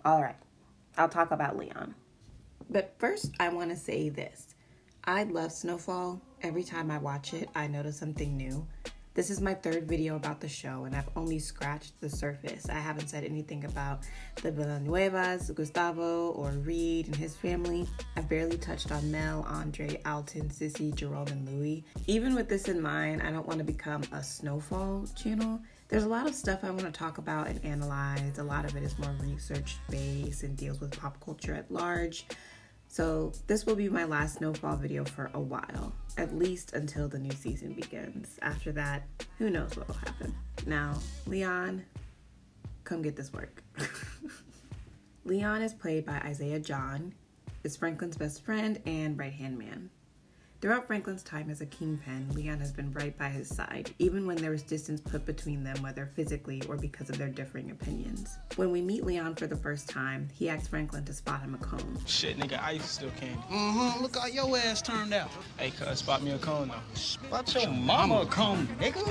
All right, I'll talk about Leon. But first, I want to say this. I love Snowfall. Every time I watch it, I notice something new. This is my third video about the show, and I've only scratched the surface. I haven't said anything about the Villanuevas, Gustavo, or Reed and his family. I've barely touched on Mel, Andre, Alton, Sissy, Jerome, and Louie. Even with this in mind, I don't want to become a Snowfall channel. There's a lot of stuff I want to talk about and analyze. A lot of it is more research-based and deals with pop culture at large. So this will be my last Snowfall video for a while, at least until the new season begins. After that, who knows what will happen. Now, Leon, come get this work. Leon is played by Isaiah John, is Franklin's best friend and right-hand man. Throughout Franklin's time as a kingpin, Leon has been right by his side, even when there was distance put between them, whether physically or because of their differing opinions. When we meet Leon for the first time, he asks Franklin to spot him a cone. Shit, nigga, I used to steal candy. Look how your ass turned out. Hey, cuz, spot me a cone, though. Spot your mama a cone, nigga.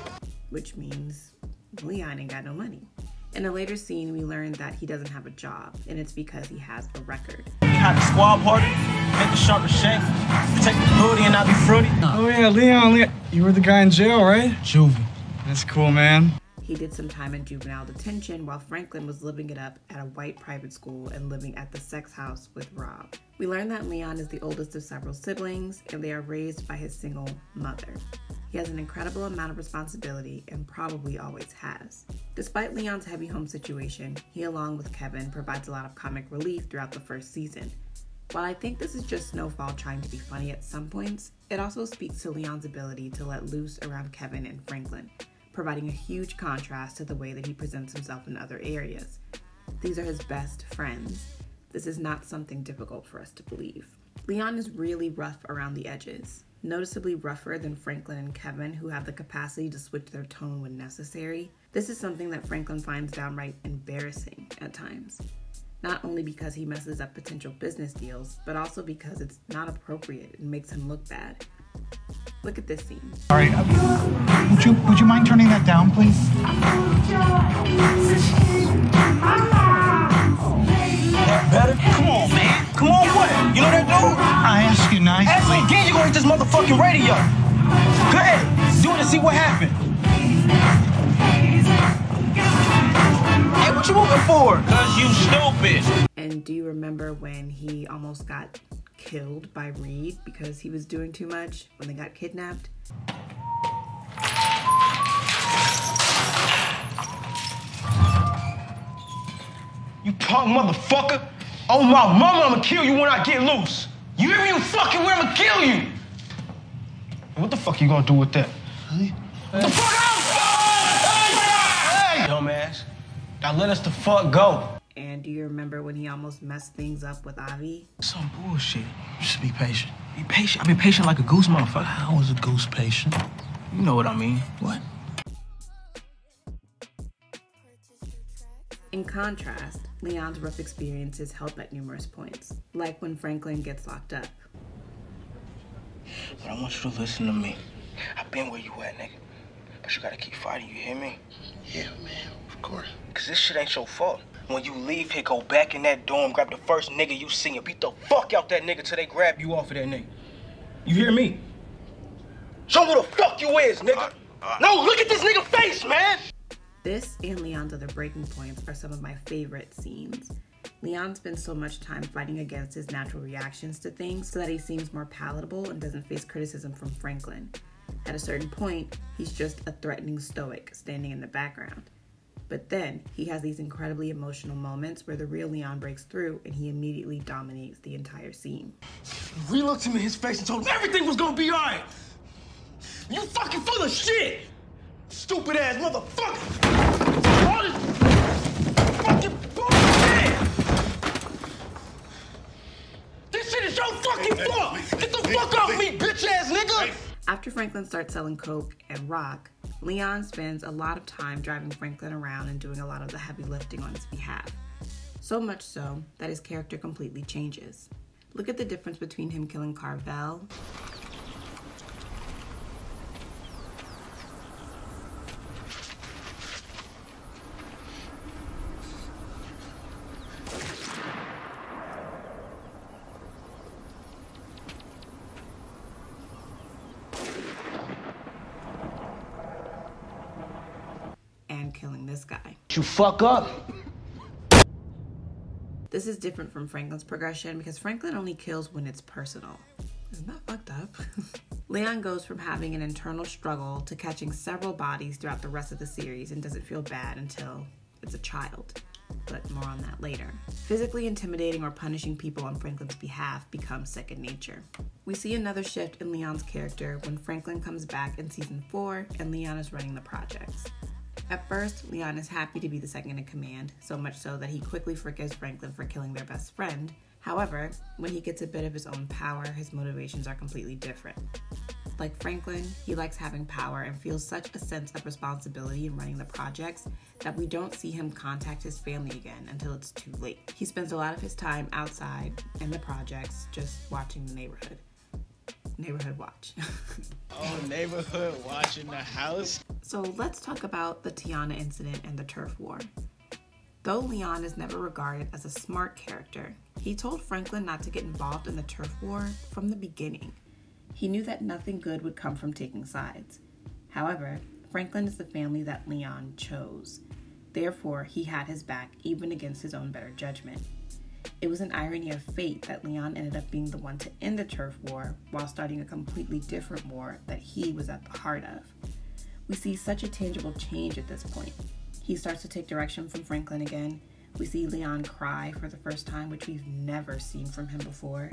Which means Leon ain't got no money. In a later scene, we learn that he doesn't have a job, and it's because he has a record. We had a squad party, make the sharper shake, take the booty and I be fruity. Oh yeah, Leon, you were the guy in jail, right? Juvie. That's cool, man. He did some time in juvenile detention while Franklin was living it up at a white private school and living at the sex house with Rob. We learn that Leon is the oldest of several siblings, and they are raised by his single mother. He has an incredible amount of responsibility and probably always has. Despite Leon's heavy home situation, he, along with Kevin, provides a lot of comic relief throughout the first season. While I think this is just Snowfall trying to be funny at some points, it also speaks to Leon's ability to let loose around Kevin and Franklin, providing a huge contrast to the way that he presents himself in other areas. These are his best friends. This is not something difficult for us to believe. Leon is really rough around the edges, noticeably rougher than Franklin and Kevin, who have the capacity to switch their tone when necessary. This is something that Franklin finds downright embarrassing at times. Not only because he messes up potential business deals, but also because it's not appropriate and makes him look bad. Look at this scene. All right, would you mind turning that down, please? Better? Come on, man. Come on, what? You know that dude? I ask you nicely. Ask me again, you're gonna hit this motherfucking radio. Go ahead, do it and see what happened. Hey, what you moving for? Cause you stupid. And do you remember when he almost got killed by Reed because he was doing too much when they got kidnapped? You punk motherfucker. Oh my mama, I'ma kill you when I get loose. You hear me? You fucking where I'ma kill you. What the fuck you gonna do with that? Huh? What the fuck out? Hey! Dumbass. Now let us the fuck go. And do you remember when he almost messed things up with Avi? Some bullshit. Just be patient. Be patient. I've been patient like a goose motherfucker. How is a goose patient? You know what I mean. What? In contrast, Leon's rough experiences help at numerous points, like when Franklin gets locked up. But I want you to listen to me. I've been where you at, nigga. But you gotta keep fighting, you hear me? Yeah, man, of course. Cause this shit ain't your fault. When you leave here, go back in that dorm, grab the first nigga you see and beat the fuck out that nigga till they grab you off of that nigga. You hear me? Show who the fuck you is, nigga. No, look at this nigga face, man! This and Leon's other breaking points are some of my favorite scenes. Leon spends so much time fighting against his natural reactions to things so that he seems more palatable and doesn't face criticism from Franklin. At a certain point, he's just a threatening stoic standing in the background. But then, he has these incredibly emotional moments where the real Leon breaks through and he immediately dominates the entire scene. We looked him in his face and told him everything was gonna be all right. You fucking full of shit! Stupid ass motherfucker! All this fucking bullshit! This shit is your fucking fault! Get the fuck off me, bitch ass nigga! After Franklin starts selling coke and rock, Leon spends a lot of time driving Franklin around and doing a lot of the heavy lifting on his behalf. So much so that his character completely changes. Look at the difference between him killing Carvel mind killing this guy. You fuck up. This is different from Franklin's progression because Franklin only kills when it's personal. Isn't that fucked up? Leon goes from having an internal struggle to catching several bodies throughout the rest of the series and doesn't feel bad until it's a child. But more on that later. Physically intimidating or punishing people on Franklin's behalf becomes second nature. We see another shift in Leon's character when Franklin comes back in season 4 and Leon is running the projects. At first, Leon is happy to be the second in command, so much so that he quickly forgives Franklin for killing their best friend. However, when he gets a bit of his own power, his motivations are completely different. Like Franklin, he likes having power and feels such a sense of responsibility in running the projects that we don't see him contact his family again until it's too late. He spends a lot of his time outside in the projects just watching the neighborhood. Neighborhood watch. Oh, neighborhood watch in the house. So let's talk about the Tiana incident and the turf war. Though Leon is never regarded as a smart character, he told Franklin not to get involved in the turf war from the beginning. He knew that nothing good would come from taking sides. However, Franklin is the family that Leon chose. Therefore, he had his back even against his own better judgment. It was an irony of fate that Leon ended up being the one to end the turf war while starting a completely different war that he was at the heart of. We see such a tangible change at this point. He starts to take direction from Franklin again. We see Leon cry for the first time, which we've never seen from him before.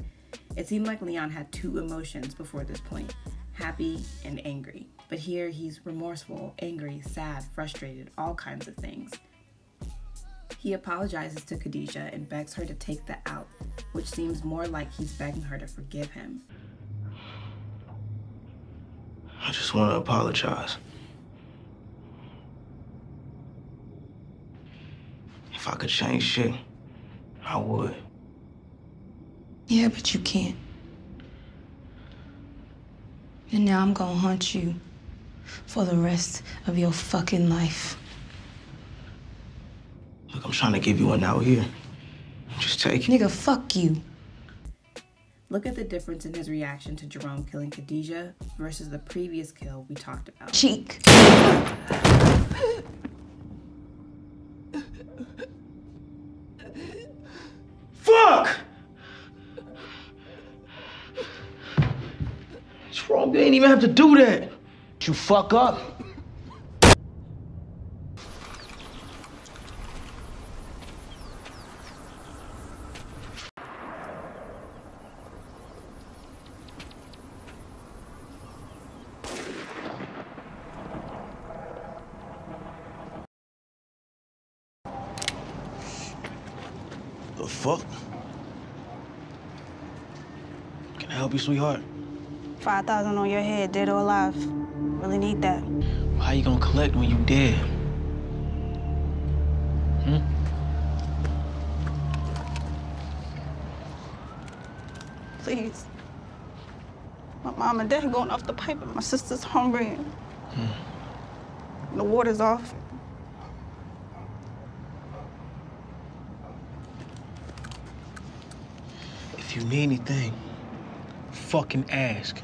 It seemed like Leon had two emotions before this point, happy and angry. But here he's remorseful, angry, sad, frustrated, all kinds of things. He apologizes to Khadijah and begs her to take the out, which seems more like he's begging her to forgive him. I just want to apologize. If I could change shit, I would. Yeah, but you can't. And now I'm gonna haunt you for the rest of your fucking life. Look, I'm trying to give you one out here. Just take it. Nigga, fuck you. Look at the difference in his reaction to Jerome killing Khadijah versus the previous kill we talked about. Cheek. Fuck! What's wrong? You ain't even have to do that. You fuck up. The fuck? Can I help you, sweetheart? 5,000 on your head, dead or alive. Really need that. How you gonna collect when you dead? Please. My mom and dad are going off the pipe and my sister's hungry. The water's off. If you need anything, fucking ask.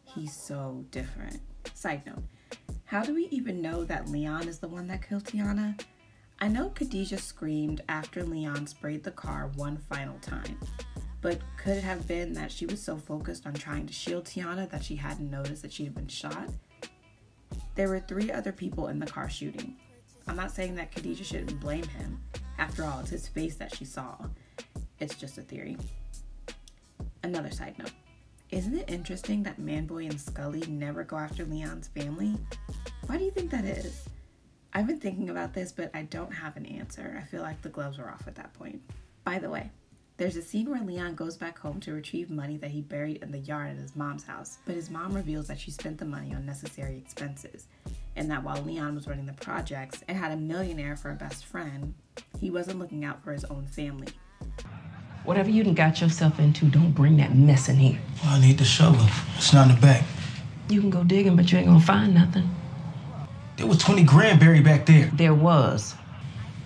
He's so different. Side note, how do we even know that Leon is the one that killed Tiana? I know Khadijah screamed after Leon sprayed the car one final time, but could it have been that she was so focused on trying to shield Tiana that she hadn't noticed that she had been shot? There were 3 other people in the car shooting. I'm not saying that Khadijah shouldn't blame him. After all, it's his face that she saw. It's just a theory. Another side note. Isn't it interesting that Manboy and Scully never go after Leon's family? Why do you think that is? I've been thinking about this, but I don't have an answer. I feel like the gloves were off at that point. By the way, there's a scene where Leon goes back home to retrieve money that he buried in the yard at his mom's house, but his mom reveals that she spent the money on necessary expenses, and that while Leon was running the projects and had a millionaire for a best friend, he wasn't looking out for his own family. Whatever you done got yourself into, don't bring that mess in here. Well, I need the shovel. It's not in the back. You can go digging, but you ain't gonna find nothing. There was 20 grand buried back there. There was.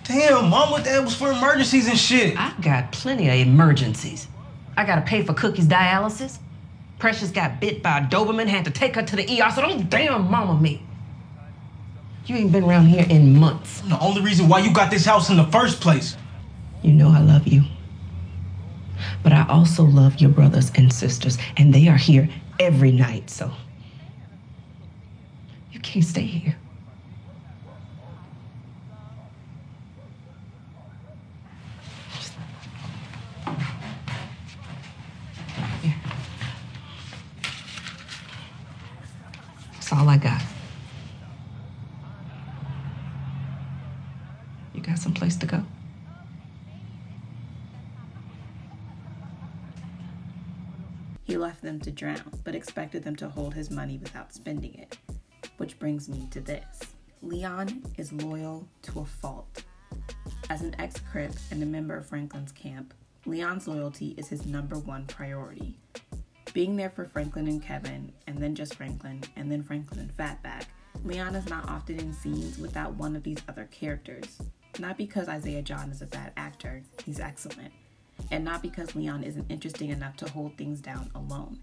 Damn, Mama, that was for emergencies and shit. I got plenty of emergencies. I gotta pay for Cookie's dialysis. Precious got bit by a Doberman, had to take her to the ER, so don't damn mama me. You ain't been around here in months. The only reason why you got this house in the first place. You know I love you. But I also love your brothers and sisters, and they are here every night, so you can't stay here. Here. That's all I got. You got someplace to go? He left them to drown, but expected them to hold his money without spending it. Which brings me to this. Leon is loyal to a fault. As an ex-Crip and a member of Franklin's camp, Leon's loyalty is his #1 priority. Being there for Franklin and Kevin, and then just Franklin, and then Franklin and Fatback, Leon is not often in scenes without one of these other characters. Not because Isaiah John is a bad actor, he's excellent. And not because Leon isn't interesting enough to hold things down alone,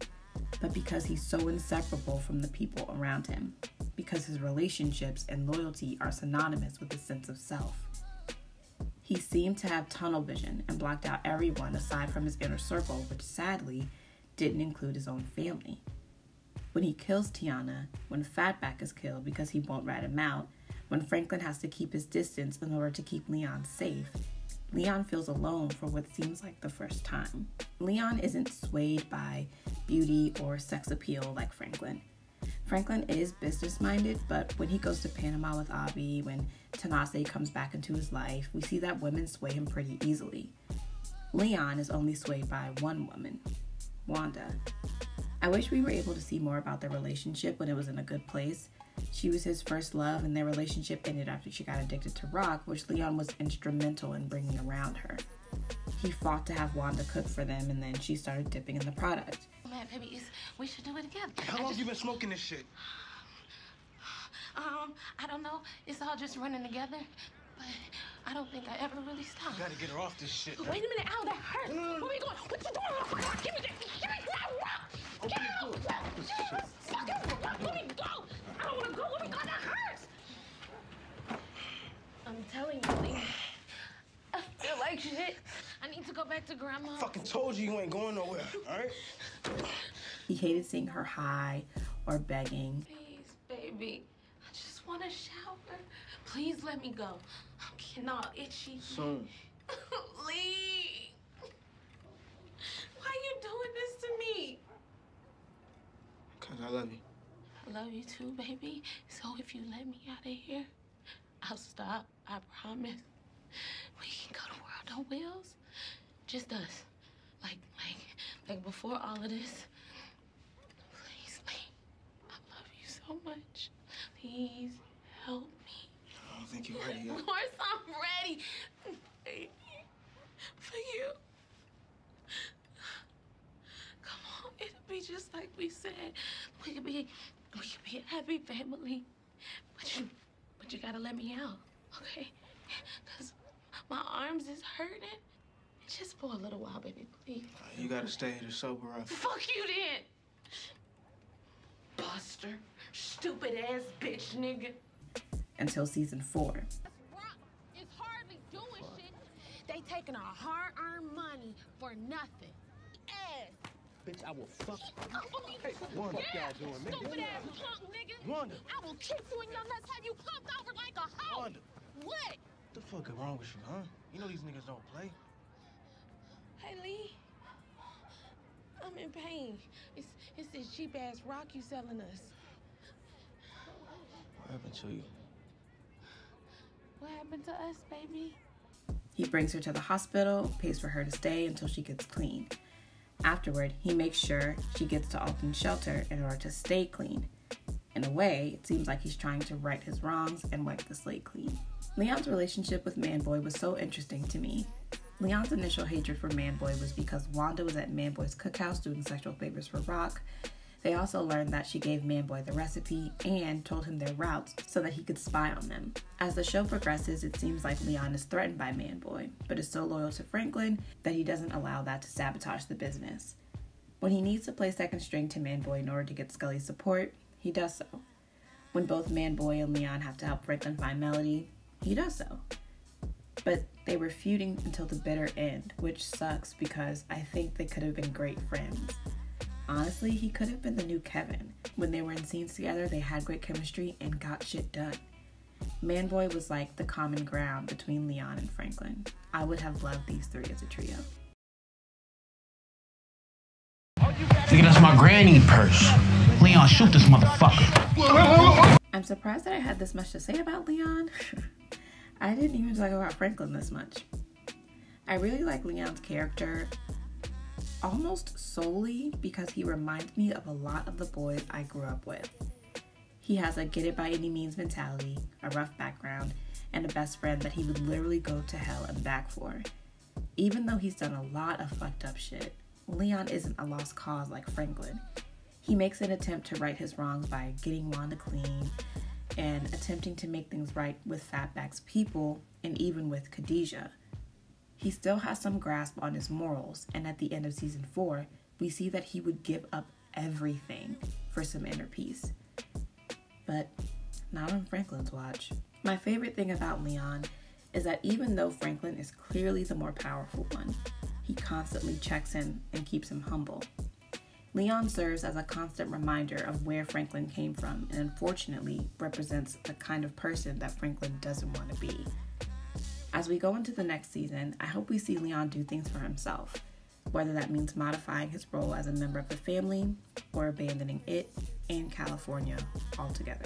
but because he's so inseparable from the people around him, because his relationships and loyalty are synonymous with a sense of self. He seemed to have tunnel vision and blocked out everyone aside from his inner circle, which sadly didn't include his own family. When he kills Tiana, when Fatback is killed because he won't rat him out, when Franklin has to keep his distance in order to keep Leon safe, Leon feels alone for what seems like the first time. Leon isn't swayed by beauty or sex appeal like Franklin. Franklin is business-minded, but when he goes to Panama with Abby, when Tanase comes back into his life, we see that women sway him pretty easily. Leon is only swayed by one woman, Wanda. I wish we were able to see more about their relationship when it was in a good place. She was his first love, and their relationship ended after she got addicted to rock, which Leon was instrumental in bringing around her. He fought to have Wanda cook for them, and then she started dipping in the product. Man, baby, we should do it together. How long you been smoking this shit? I don't know. It's all just running together. But I don't think I ever really stopped. You gotta get her off this shit. Wait a minute, Al, that hurts. Where are we going? What you doing? Give me that. Give me that rock. Get out. Fucking rock. Let me go. I don't want to go. Let me go. That hurts. I'm telling you, Lee. I feel like shit. I need to go back to Grandma. I fucking told you you ain't going nowhere, all right? He hated seeing her high or begging. Please, baby. I just want to shower. Please let me go. I'm getting all itchy. Soon. Lee. Why are you doing this to me? Because I love you. I love you too, baby. So if you let me out of here, I'll stop. I promise. We can go to World on Wheels. Just us. Like before all of this. Please, Lee. I love you so much. Please help me. I don't think you're ready yet. Of course I'm ready. Baby. For you. Come on. It'll be just like we said. We could be a happy family. But you gotta let me out, okay? Because my arms is hurting. Just for a little while, baby, please. You gotta stay here to sober up. Fuck you then. Buster. Stupid ass bitch, nigga. Until season 4. Rock is hardly doing shit. They taking our hard-earned money for nothing. Ass. Bitch, I will fuck. Hey, Wanda, what y'all doing, nigga? Stupid ass punk, nigga. Wanda. I will kick you in your nuts, have you pumped over like a hoe. Wanda. What? What the fuck is wrong with you, huh? You know these niggas don't play. Hey, Lee. I'm in pain. It's this cheap-ass rock you selling us. What happened to you? What happened to us, baby? He brings her to the hospital, pays for her to stay until she gets clean. Afterward, he makes sure she gets to Alton's shelter in order to stay clean. In a way, it seems like he's trying to right his wrongs and wipe the slate clean. Leon's relationship with Manboy was so interesting to me. Leon's initial hatred for Manboy was because Wanda was at Manboy's cookhouse doing sexual favors for Rock. They also learned that she gave Manboy the recipe and told him their routes so that he could spy on them. As the show progresses, it seems like Leon is threatened by Manboy, but is so loyal to Franklin that he doesn't allow that to sabotage the business. When he needs to play second string to Manboy in order to get Scully's support, he does so. When both Manboy and Leon have to help Franklin find Melody, he does so. But they were feuding until the bitter end, which sucks because I think they could have been great friends. Honestly, he could have been the new Kevin. When they were in scenes together, they had great chemistry and got shit done. Manboy was like the common ground between Leon and Franklin. I would have loved these three as a trio. Nigga, that's my granny purse. Leon, shoot this motherfucker. I'm surprised that I had this much to say about Leon. I didn't even talk about Franklin this much. I really like Leon's character almost solely because he reminds me of a lot of the boys I grew up with. He has a get it by any means mentality, a rough background, and a best friend that he would literally go to hell and back for. Even though he's done a lot of fucked up shit, Leon isn't a lost cause like Franklin. He makes an attempt to right his wrongs by getting Wanda clean and attempting to make things right with Fatback's people and even with Khadijah. He still has some grasp on his morals, and at the end of season 4, we see that he would give up everything for some inner peace. But not on Franklin's watch. My favorite thing about Leon is that even though Franklin is clearly the more powerful one, he constantly checks him and keeps him humble. Leon serves as a constant reminder of where Franklin came from and unfortunately represents the kind of person that Franklin doesn't want to be. As we go into the next season, I hope we see Leon do things for himself, whether that means modifying his role as a member of the family or abandoning it and California altogether.